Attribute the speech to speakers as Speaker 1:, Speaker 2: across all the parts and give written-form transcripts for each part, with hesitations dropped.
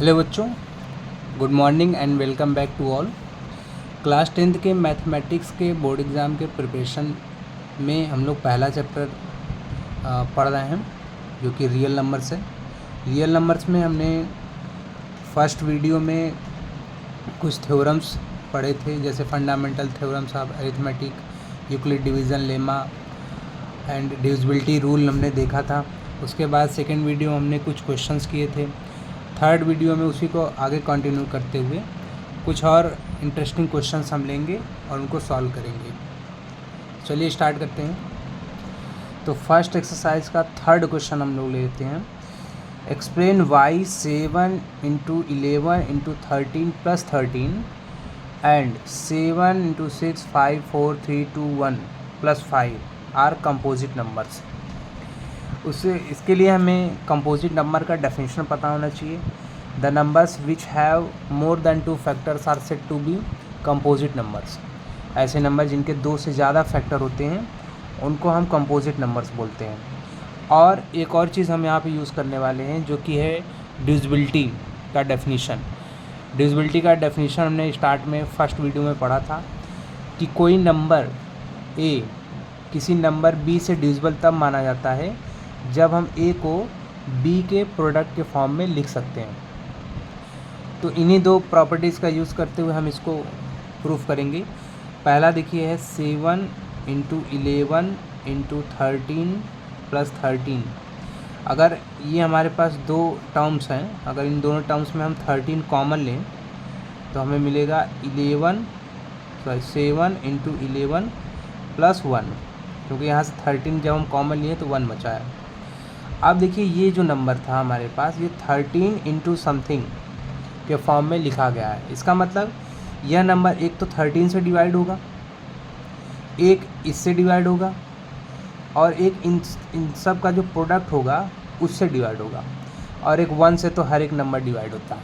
Speaker 1: Hello बच्चों, good morning and welcome back to all. Class 10th के mathematics के board exam के preparation में हम लोग पहला चैप्टर पढ़ रहे हैं जो कि रियल नंबर्स है। रियल नंबर्स में हमने फर्स्ट वीडियो में कुछ थ्योरम्स पढ़े थे, जैसे fundamental theorems of arithmetic, Euclid division lemma and divisibility rule हमने देखा था। उसके बाद सेकेंड वीडियो में हमने कुछ क्वेश्चंस किए थे। थर्ड वीडियो में उसी को आगे कंटिन्यू करते हुए कुछ और इंटरेस्टिंग क्वेश्चंस हम लेंगे और उनको सॉल्व करेंगे। चलिए स्टार्ट करते हैं। तो फर्स्ट एक्सरसाइज का थर्ड क्वेश्चन हम लोग लेते हैं। Explain why 7 × 11 × 13 + 13 and 7 × 6 5 4 3 2 1 + 5 are composite numbers. इसके लिए हमें कंपोजिट नंबर का डेफिनेशन पता होना चाहिए। The numbers which have more than 2 factors are said to be composite numbers. ऐसे नंबर जिनके 2 से ज़्यादा फैक्टर होते हैं उनको हम कंपोजिट नंबर्स बोलते हैं। और एक और चीज़ हम यहाँ पे यूज़ करने वाले हैं जो कि है डिविजिबिलिटी का डेफिनेशन। डिविजिबिलिटी का डेफिनेशन हमने स्टार्ट में फर्स्ट वीडियो में पढ़ा था कि कोई नंबर ए किसी नंबर बी से डिविजिबल तब माना जाता है जब हम ए को बी के प्रोडक्ट के फॉर्म में लिख सकते हैं। तो इन्हीं दो प्रॉपर्टीज़ का यूज़ करते हुए हम इसको प्रूफ करेंगे। पहला देखिए है 7 × 11 × 13 + 13। अगर ये हमारे पास दो टर्म्स हैं, अगर इन दोनों टर्म्स में हम 13 कॉमन लें तो हमें मिलेगा 7 × 11 + 1, क्योंकि यहाँ से 13 जब हम कॉमन लिए तो 1 बचा है। अब देखिए ये जो नंबर था हमारे पास, ये 13 × समथिंग के फॉर्म में लिखा गया है। इसका मतलब यह नंबर एक तो 13 से डिवाइड होगा, एक इससे डिवाइड होगा और एक इन सब का जो प्रोडक्ट होगा उससे डिवाइड होगा, और एक 1 से तो हर एक नंबर डिवाइड होता है।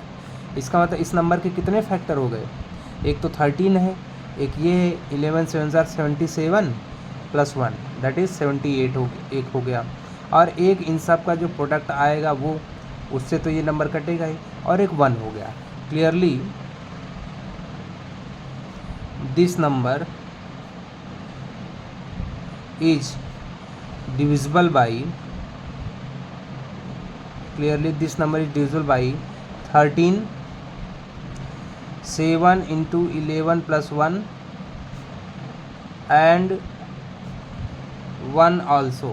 Speaker 1: इसका मतलब इस नंबर के कितने फैक्टर हो गए? एक तो 13 है, एक ये है 11 7 77 + 1 दैट इज़ 78 एक हो गया, और एक इन सब का जो प्रोडक्ट आएगा वो उससे तो ये नंबर कटेगा ही, और एक 1 हो गया। Clearly this number is divisible by 13, 7 × 11 + 1 and 1 also,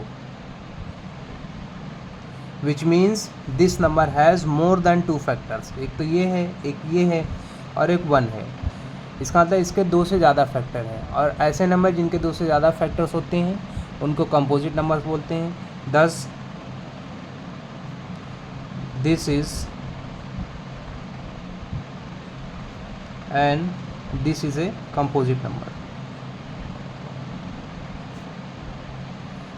Speaker 1: which means this number has more than 2 factors। एक तो ये है, एक ये है और एक 1 है। इसका मतलब इसके 2 से ज़्यादा फैक्टर हैं, और ऐसे नंबर जिनके 2 से ज़्यादा फैक्टर्स होते हैं उनको कंपोजिट नंबर्स बोलते हैं। thus this is a composite number।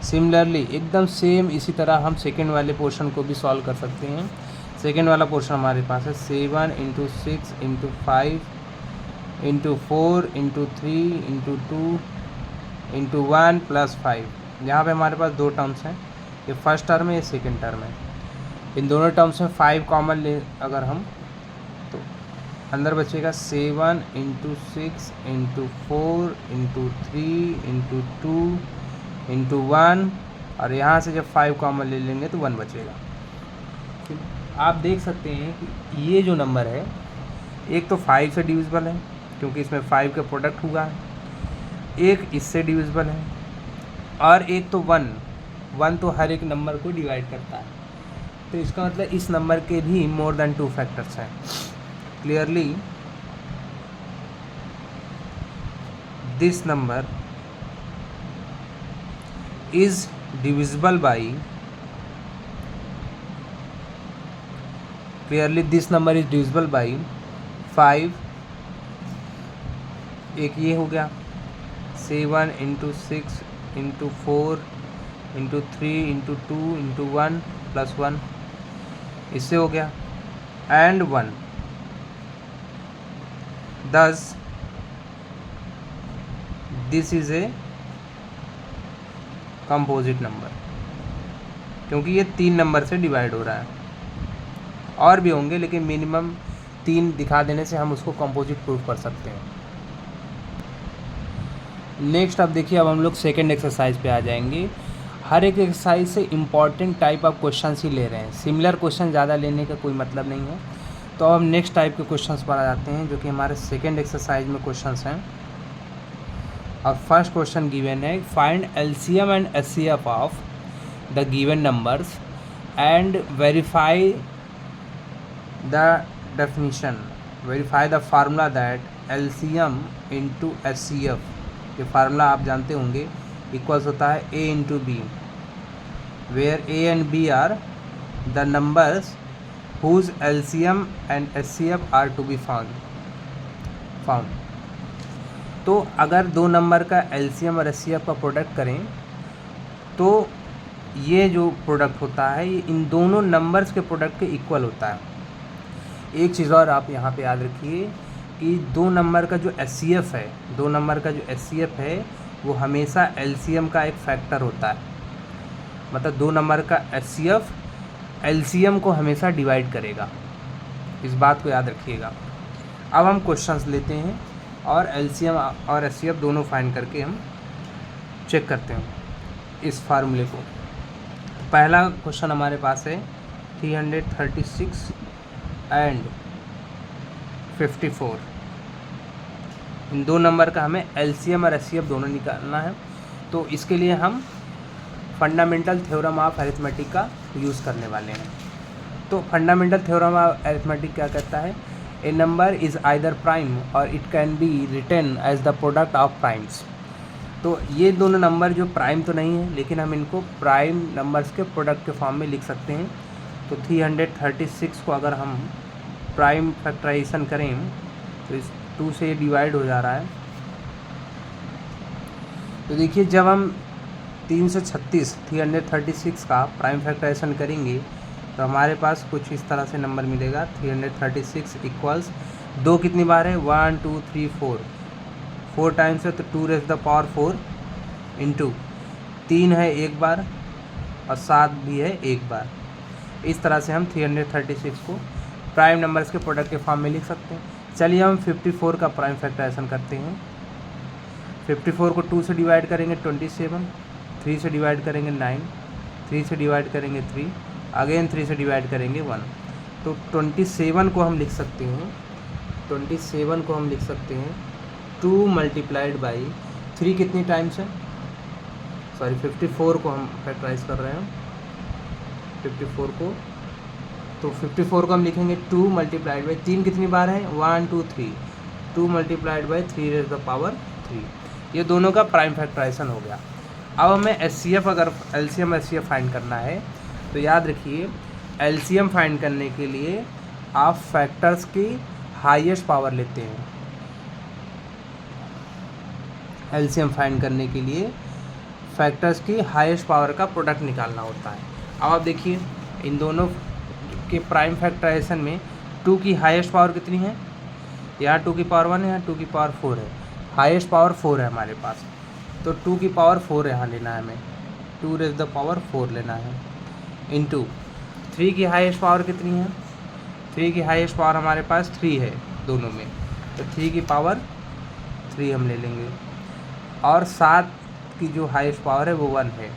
Speaker 1: Similarly एकदम सेम इसी तरह हम सेकेंड वाले पोर्शन को भी सॉल्व कर सकते हैं। सेकेंड वाला पोर्शन हमारे पास है 7 × 6 × 5 × 4 × 3 × 2 × 1 + 5। यहाँ पे हमारे पास दो टर्म्स हैं, ये फर्स्ट टर्म है, ये सेकेंड टर्म है। इन दोनों टर्म्स में 5 कॉमन ले अगर हम, तो अंदर बचेगा 7 × 6 × 4 × 3 × 2 × 1, और यहाँ से जब 5 कॉमन ले लेंगे तो 1 बचेगा। आप देख सकते हैं कि ये जो नंबर है एक तो 5 से डिविजिबल है क्योंकि इसमें 5 का प्रोडक्ट हुआ है, एक इससे डिविजिबल है, और एक तो 1 तो हर एक नंबर को डिवाइड करता है। तो इसका मतलब इस नंबर के भी मोर देन 2 फैक्टर्स हैं। Clearly this number is divisible by 5। एक ये हो गया 7 × 6 × 4 × 3 × 2 × 1 + 1, इससे हो गया, and 1। thus this is a composite number, क्योंकि ये 3 नंबर से डिवाइड हो रहा है। और भी होंगे, लेकिन मिनिमम 3 दिखा देने से हम उसको कंपोजिट प्रूफ कर सकते हैं। नेक्स्ट अब देखिए, अब हम लोग सेकेंड एक्सरसाइज पे आ जाएंगे। हर एक एक्सरसाइज से इम्पॉर्टेंट टाइप ऑफ क्वेश्चन ही ले रहे हैं, सिमिलर क्वेश्चन ज़्यादा लेने का कोई मतलब नहीं है। तो अब हम नेक्स्ट टाइप के क्वेश्चंस पर आ जाते हैं, जो कि हमारे सेकेंड एक्सरसाइज में क्वेश्चंस हैं। और फर्स्ट क्वेश्चन गिवन है, find LCM and HCF of the given numbers and verify the definition, verify the formula that LCM into HCF, ये फार्मूला आप जानते होंगे, इक्वल्स होता है A into B, where A and B are the numbers whose LCM and HCF are to be found. तो अगर दो number का एलसीएम और एचसीएफ का प्रोडक्ट करें तो ये जो प्रोडक्ट होता है ये इन दोनों नंबर्स के प्रोडक्ट के इक्वल होता है। एक चीज़ और आप यहाँ पे याद रखिए कि दो नंबर का जो एचसीएफ है, दो नंबर का जो एचसीएफ है वो हमेशा एलसीएम का एक फैक्टर होता है। मतलब दो नंबर का एचसीएफ एलसीएम को हमेशा डिवाइड करेगा, इस बात को याद रखिएगा। अब हम क्वेश्चंस लेते हैं और एलसीएम और एचसीएफ दोनों फाइंड करके हम चेक करते हैं इस फार्मूले को। पहला क्वेश्चन हमारे पास है 336 एंड 54, इन दो नंबर का हमें एलसीएम और एचसीएफ दोनों निकालना है। तो इसके लिए हम फंडामेंटल थ्योरम ऑफ अरिथमेटिक का यूज़ करने वाले हैं। तो फंडामेंटल थ्योरम ऑफ अरिथमेटिक क्या कहता है, a number is either prime और it can be written as the product of primes. तो ये दोनों नंबर जो प्राइम तो नहीं है, लेकिन हम इनको प्राइम नंबर्स के प्रोडक्ट के फॉर्म में लिख सकते हैं। तो 336 को अगर हम प्राइम फैक्टराइजेशन करें तो इस 2 से डिवाइड हो जा रहा है। तो देखिए, जब हम 336 का प्राइम फैक्टराइजेशन करेंगे तो हमारे पास कुछ इस तरह से नंबर मिलेगा। 336 इक्वल्स 2 कितनी बार है, 1 2 3 4 टाइम्स है, तो 2 रेज़ द पावर 4 इंटू 3 है एक बार और 7 भी है एक बार। इस तरह से हम 336 को प्राइम नंबर्स के प्रोडक्ट के फॉर्म में लिख सकते हैं। चलिए हम 54 का प्राइम फैक्टराइजेशन करते हैं। 54 को 2 से डिवाइड करेंगे 27, 3 से डिवाइड करेंगे 9, 3 से डिवाइड करेंगे 3, अगेन 3 से डिवाइड करेंगे 1। तो 27 को हम लिख सकते हैं, 27 को हम लिख सकते हैं 2 मल्टीप्लाइड बाई 3 कितनी टाइम्स है, सॉरी 54 को हम फैक्टराइज कर रहे हैं 54 को। तो 54 को हम लिखेंगे 2 मल्टीप्लाइड बाई 3 कितनी बार है, 1 2 3, 2 multiplied by 3 raise the power 3। ये दोनों का प्राइम फैक्टराइजेशन हो गया। अब हमें एचसीएफ, अगर एलसीएम एचसीएफ फाइंड करना है तो याद रखिए, एलसीएम फाइंड करने के लिए आप फैक्टर्स की हाईएस्ट पावर लेते हैं। एलसीएम फाइंड करने के लिए फैक्टर्स की हाईएस्ट पावर का प्रोडक्ट निकालना होता है। अब आप देखिए, इन दोनों के प्राइम फैक्टराइजेशन में 2 की हाईएस्ट पावर कितनी है, यहाँ 2 की पावर 1 है, यहाँ 2 की पावर 4 है, हाईएस्ट पावर 4 है हमारे पास। तो 2 की पावर 4 यहाँ लेना है हमें, 2 रेज़ द पावर 4 लेना है, इंटू 3 की हाईएस्ट पावर कितनी है, 3 की हाईएस्ट पावर हमारे पास 3 है दोनों में, तो 3 की पावर 3 हम ले लेंगे, और 7 की जो हाईएस्ट पावर है वो 1 है।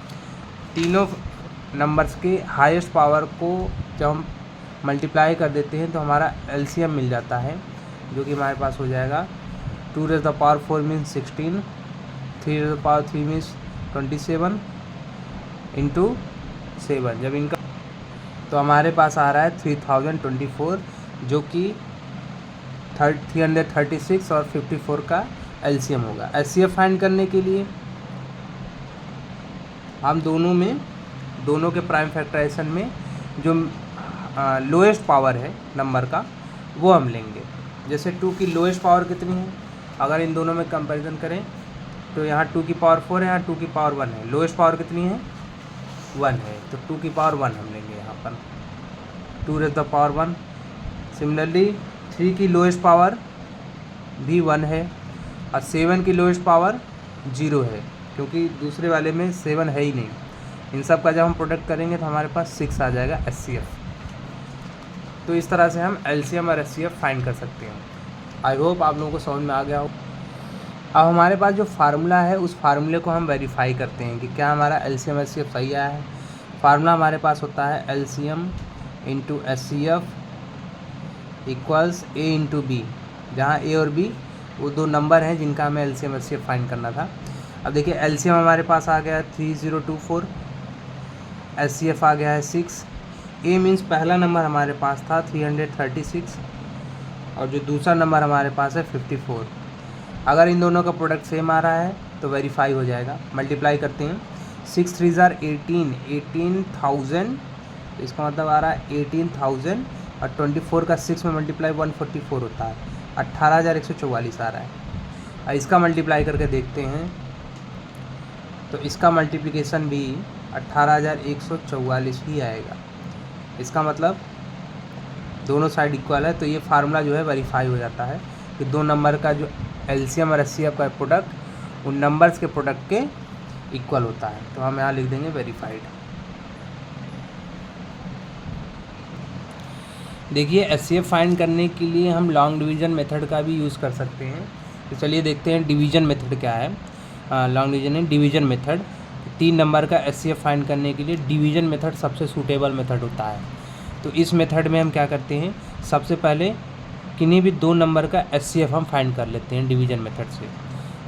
Speaker 1: तीनों नंबर्स के हाईएस्ट पावर को जब हम मल्टीप्लाई कर देते हैं तो हमारा एलसीएम मिल जाता है, जो कि हमारे पास हो जाएगा 2 raise the power 4 means 16, 3 raise the power 3 means 27 into 7। जब इनका तो हमारे पास आ रहा है 3024, जो कि 336 और 54 का एलसीएम होगा। एचसीएफ फाइंड करने के लिए हम दोनों के प्राइम फैक्टराइजेशन में जो लोएस्ट पावर है नंबर का वो हम लेंगे। जैसे 2 की लोएस्ट पावर कितनी है, अगर इन दोनों में कंपैरिजन करें तो यहाँ 2 की पावर 4 है, यहाँ 2 की पावर 1 है, लोएस्ट पावर कितनी है 1 है, तो 2 की पावर 1 हम लेंगे यहाँ पर, 2 रेज़ द पावर 1। सिमिलरली 3 की लोएस्ट पावर भी 1 है और 7 की लोएस्ट पावर 0 है, क्योंकि दूसरे वाले में 7 है ही नहीं। इन सब का जब हम प्रोडक्ट करेंगे तो हमारे पास 6 आ जाएगा एचसीएफ। तो इस तरह से हम LCM और HCF फाइंड कर सकते हैं। आई होप आप लोगों को समझ में आ गया हो। अब हमारे पास जो फार्मूला है उस फार्मूले को हम वेरीफाई करते हैं कि क्या हमारा LCM HCF सही आया है। फार्मूला हमारे पास होता है LCM into HCF equals A into B, जहाँ A और B वो दो नंबर हैं जिनका हमें LCM HCF फाइंड करना था। अब देखिए LCM हमारे पास आ गया है 3024, HCF आ गया है 6। A मीन्स पहला नंबर हमारे पास था 336 और जो दूसरा नंबर हमारे पास है 54। अगर इन दोनों का प्रोडक्ट सेम आ रहा है तो वेरीफाई हो जाएगा। मल्टीप्लाई करते हैं, 6 3 जार 18,000, इसका मतलब आ रहा है 18,000 और 24 का 6 में मल्टीप्लाई 144 होता है, 18,144 आ रहा है। और इसका मल्टीप्लाई करके देखते हैं तो इसका मल्टीप्लिकेशन भी 18,144 ही आएगा। इसका मतलब दोनों साइड इक्वल है, तो ये फार्मूला जो है वेरीफाई हो जाता है कि दो नंबर का जो LCM और HCF का प्रोडक्ट उन नंबर्स के प्रोडक्ट के इक्वल होता है। तो हम यहाँ लिख देंगे वेरीफाइड। देखिए HCF फाइंड करने के लिए हम लॉन्ग डिवीज़न मेथड का भी यूज़ कर सकते हैं। तो चलिए देखते हैं डिवीज़न मेथड क्या है। लॉन्ग डिवीज़न है डिवीज़न मेथड। 3 नंबर का HCF फाइंड करने के लिए डिवीज़न मेथड सबसे सूटेबल मेथड होता है। तो इस मेथड में हम क्या करते हैं, सबसे पहले किन्हीं भी 2 नंबर का HCF हम फाइंड कर लेते हैं डिवीज़न मेथड से।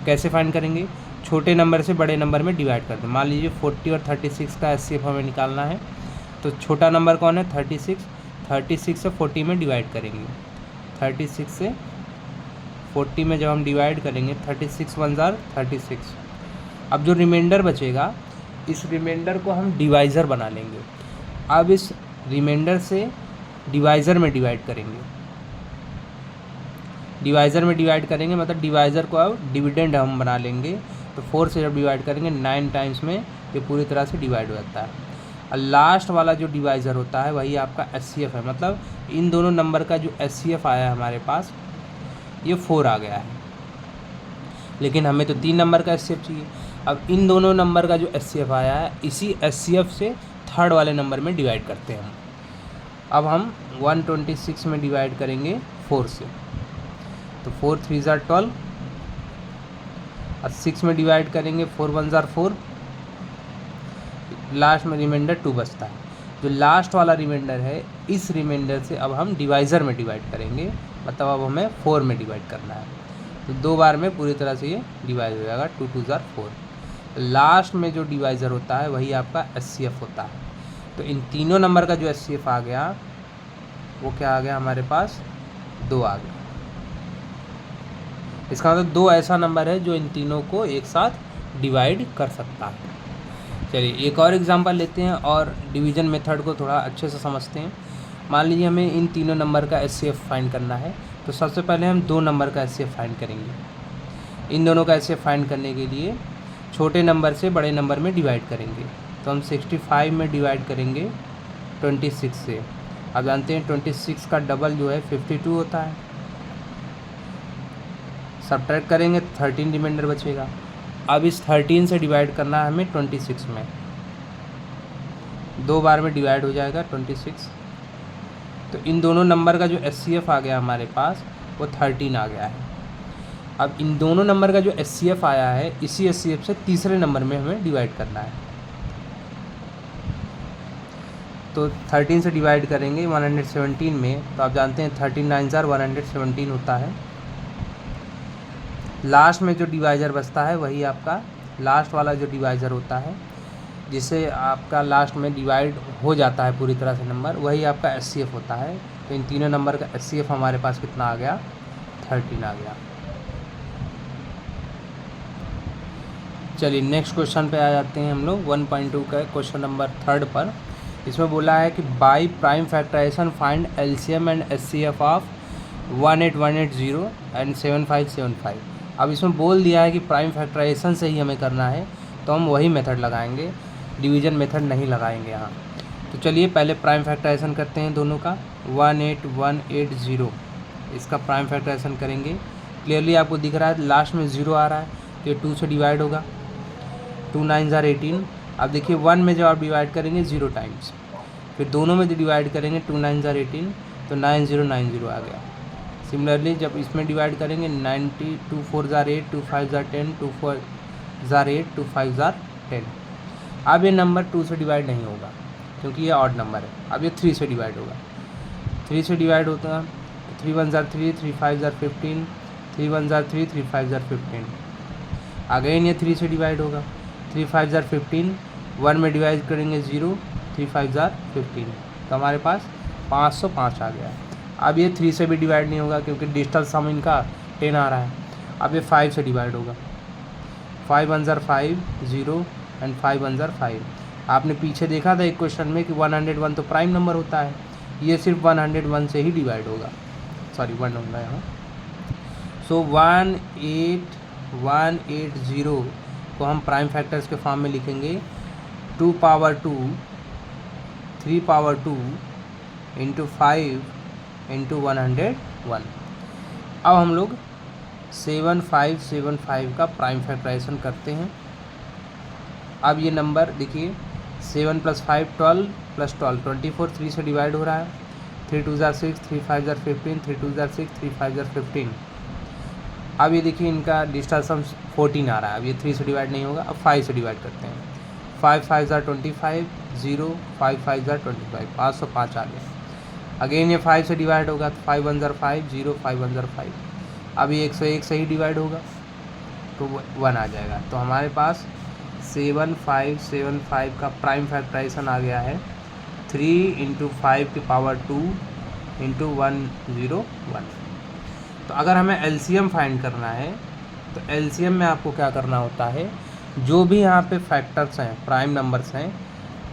Speaker 1: कैसे फाइंड करेंगे, छोटे नंबर से बड़े नंबर में डिवाइड करते हैं। मान लीजिए 40 और 36 का HCF हमें निकालना है, तो छोटा नंबर कौन है 36 से 40 में डिवाइड करेंगे। 36 से 40 में जब हम डिवाइड करेंगे 36 1 जार 36। अब जो रिमाइंडर बचेगा इस रिमाइंडर को हम डिवाइज़र बना लेंगे। अब इस रिमाइंडर से डिवाइज़र में डिवाइड करेंगे। डिवाइज़र में डिवाइड करेंगे मतलब डिवाइज़र को अब डिविडेंड हम बना लेंगे। तो 4 से जब डिवाइड करेंगे 9 टाइम्स में ये पूरी तरह से डिवाइड हो जाता है। और लास्ट वाला जो डिवाइज़र होता है वही आपका HCF है। मतलब इन दोनों नंबर का जो HCF आया है हमारे पास ये 4 आ गया है, लेकिन हमें तो 3 नंबर का HCF चाहिए। अब इन दोनों नंबर का जो HCF आया है इसी HCF से थर्ड वाले नंबर में डिवाइड करते हैं हम। अब हम 126 में डिवाइड करेंगे 4 से, तो 4 3 जार 12 और 6 में डिवाइड करेंगे 4 1 जार 4। लास्ट में रिमाइंडर 2 बचता है। जो लास्ट वाला रिमाइंडर है इस रिमाइंडर से अब हम डिवाइज़र में डिवाइड करेंगे, मतलब अब हमें 4 में डिवाइड करना है। तो 2 बार में पूरी तरह से ये डिवाइड हो जाएगा, 2 2 जार 4। लास्ट में जो डिवाइज़र होता है वही आपका HCF होता है। तो इन तीनों नंबर का जो HCF आ गया वो क्या आ गया हमारे पास 2 आ गया। इसका मतलब 2 ऐसा नंबर है जो इन तीनों को एक साथ डिवाइड कर सकता है। चलिए एक और एग्जांपल लेते हैं और डिवीज़न मेथड को थोड़ा अच्छे से समझते हैं। मान लीजिए हमें इन तीनों नंबर का HCF फाइंड करना है, तो सबसे पहले हम 2 नंबर का HCF फाइंड करेंगे। इन दोनों का HCF फाइंड करने के लिए छोटे नंबर से बड़े नंबर में डिवाइड करेंगे। तो हम 65 में डिवाइड करेंगे 26 से। आप जानते हैं 26 का डबल जो है 52 होता है। सब्ट्रैक्ट करेंगे 13 रिमाइंडर बचेगा। अब इस 13 से डिवाइड करना है हमें 26 में, 2 बार में डिवाइड हो जाएगा 26। तो इन दोनों नंबर का जो HCF आ गया हमारे पास वो 13 आ गया है। अब इन दोनों नंबर का जो HCF आया है इसी HCF से तीसरे नंबर में हमें डिवाइड करना है। तो 13 से डिवाइड करेंगे 117 में, तो आप जानते हैं 13 9 जार 117 होता है। लास्ट में जो डिवाइज़र बचता है वही आपका लास्ट वाला जो डिवाइज़र होता है जिससे आपका लास्ट में डिवाइड हो जाता है पूरी तरह से नंबर, वही आपका HCF होता है। तो इन तीनों नंबर का HCF हमारे पास कितना आ गया 13 आ गया। चलिए नेक्स्ट क्वेश्चन पे आ जाते हैं हम लोग 1.2 का क्वेश्चन नंबर 3 पर। इसमें बोला है कि by prime factorization find LCM and HCF of 18180 and 7575। अब इसमें बोल दिया है कि प्राइम फैक्टराइजेशन से ही हमें करना है, तो हम वही मेथड लगाएंगे, डिवीज़न मेथड नहीं लगाएंगे यहाँ। तो चलिए पहले प्राइम फैक्टराइजेशन करते हैं दोनों का। 18180 इसका प्राइम फैक्टराइजेशन करेंगे। क्लियरली आपको दिख रहा है लास्ट में 0 आ रहा है, तो ये 2 से डिवाइड होगा। 2 9 जार 18। अब देखिए 1 में जब आप डिवाइड करेंगे 0 टाइम्स, फिर दोनों में जो डिवाइड करेंगे 2 9 जार 18, तो 9090 आ गया। सिमिलरली जब इसमें डिवाइड करेंगे 90, 2 4 जार 8, 2 5 जार 10, 2 4 जार 8, 2 5 जार 10। अब ये नंबर 2 से डिवाइड नहीं होगा क्योंकि ये ऑड नंबर है। अब ये 3 से डिवाइड होगा। 3 से डिवाइड होता है 3 1 jar 3, 3 5 jar 15, 3 1 jar 3, 3 5 jar 15। Again ये 3 से डिवाइड होगा 3 5 जार 15, 1 में डिवाइड करेंगे 0, 3 5 जार 15, तो हमारे पास 505 आ गया। अब ये 3 से भी डिवाइड नहीं होगा क्योंकि डिजिटल सम इनका 10 आ रहा है। अब ये 5 से डिवाइड होगा 5 1 जार 5, 0 एंड 5 1 जार 5। आपने पीछे देखा था एक क्वेश्चन में कि 101 तो प्राइम नंबर होता है, ये सिर्फ 101 से ही डिवाइड होगा, सॉरी 1 होगा यहाँ। सो 18180 को हम प्राइम फैक्टर्स के फॉर्म में लिखेंगे 2 पावर 2, 3 पावर 2 इंटू 5 इंटू 101। अब हम लोग 7575 का प्राइम फैक्टराइजेशन करते हैं। अब ये नंबर देखिए 7 + 5 12 + 12 24, 3 से डिवाइड हो रहा है 3 2 जार 6, 3 5 जार 15, 3 2 जार 6, 3 5 जार 15। अब ये देखिए इनका डिजिटल सम 14 आ रहा है। अब ये 3 से डिवाइड नहीं होगा। अब 5 से डिवाइड करते हैं 5 5 जार 25, 0 5 5 जार 25, 505 आ गया। अगेन ये 5 से डिवाइड होगा तो 5 1 जार 5, 0 5 1 जार 5। अब ये 101 से ही डिवाइड होगा तो 1 आ जाएगा। तो हमारे पास 7575 का प्राइम फैक्टराइजेशन आ गया है 3 × 5 की पावर 2 × 101। तो अगर हमें एलसीएम फाइंड करना है तो एलसीएम में आपको क्या करना होता है, जो भी यहाँ पे फैक्टर्स हैं प्राइम नंबर्स हैं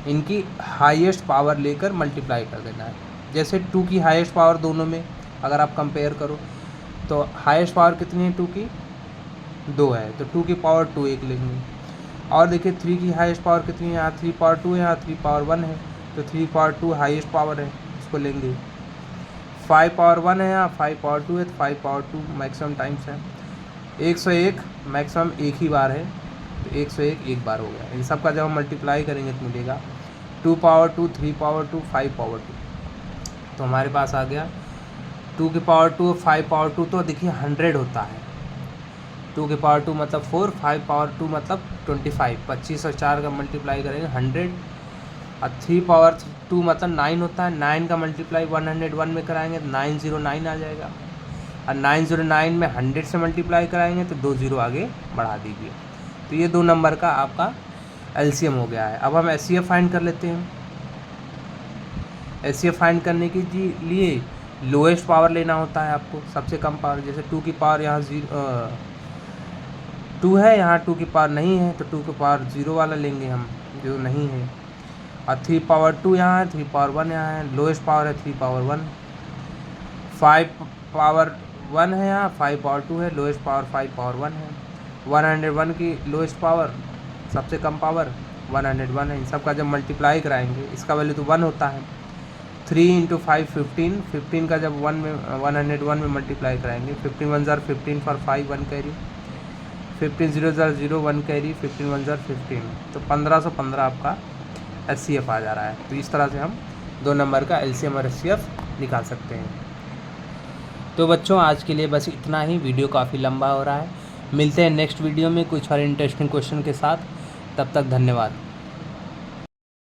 Speaker 1: इनकी हाईएस्ट पावर लेकर मल्टीप्लाई कर देना है। जैसे 2 की हाईएस्ट पावर दोनों में अगर आप कंपेयर करो तो हाईएस्ट पावर कितनी है 2 की 2 है, तो 2 की पावर 2 1 लेंगे। और देखिए 3 की हाईएस्ट पावर कितनी है, यहाँ 3 पावर 2 है, यहाँ 3 पावर 1 है, तो 3 पावर 2 हाईएस्ट पावर है, इसको लेंगे। 5 पावर 1 है, यहाँ 5 पावर 2 है, तो 5 पावर 2 मैक्सिमम टाइम्स है। 101 मैक्सिमम एक ही बार है, तो 101 एक बार हो गया। इन सब का जब हम मल्टीप्लाई करेंगे तो मिलेगा 2 पावर 2, 3 पावर 2, 5 पावर 2। तो हमारे पास आ गया 2 की पावर 2, 5 पावर 2, तो देखिए 100 होता है। 2 की पावर 2 मतलब 4, 5 पावर 2 मतलब 25, 25 और 4 का मल्टीप्लाई करेंगे 100। और 3 पावर 2 मतलब 9 होता है, 9 का मल्टीप्लाई 101 में कराएंगे तो 909 आ जाएगा। और 909 में 100 से मल्टीप्लाई कराएंगे तो 2 0 आगे बढ़ा दीजिए। तो ये 2 नंबर का आपका एलसीएम हो गया है। अब हम एचसीएफ फाइंड कर लेते हैं। एचसीएफ फाइंड करने के लिए लोएस्ट पावर लेना होता है आपको, सबसे कम पावर। जैसे 2 की पावर यहाँ 2 है, यहाँ 2 की पावर नहीं है तो 2 की पावर 0 वाला लेंगे हम, जो नहीं है। और 3 पावर 2 यहाँ है, 3 पावर 1 यहाँ है, लोएस्ट पावर है 3 पावर 1। 5 पावर 1 है, यहाँ 5 पावर 2 है, लोएस्ट पावर 5 पावर 1 है। 101 की लोएस्ट पावर, सबसे कम पावर 101 है। इन सब का जब मल्टीप्लाई कराएंगे इसका वैल्यू तो 1 होता है। 3 × 5 15, 15 का जब 101 में मल्टीप्लाई कराएंगे 15 1 jar 15 for 5 1 carry, 15 0 jar 0 1 carry, 15 1 jar 15, तो 1515 आपका एचसीएफ आ जा रहा है। तो इस तरह से हम 2 नंबर का एलसीएम और एचसीएफ निकाल सकते हैं। तो बच्चों आज के लिए बस इतना ही, वीडियो काफ़ी लंबा हो रहा है। मिलते हैं नेक्स्ट वीडियो में कुछ और इंटरेस्टिंग क्वेश्चन के साथ, तब तक धन्यवाद।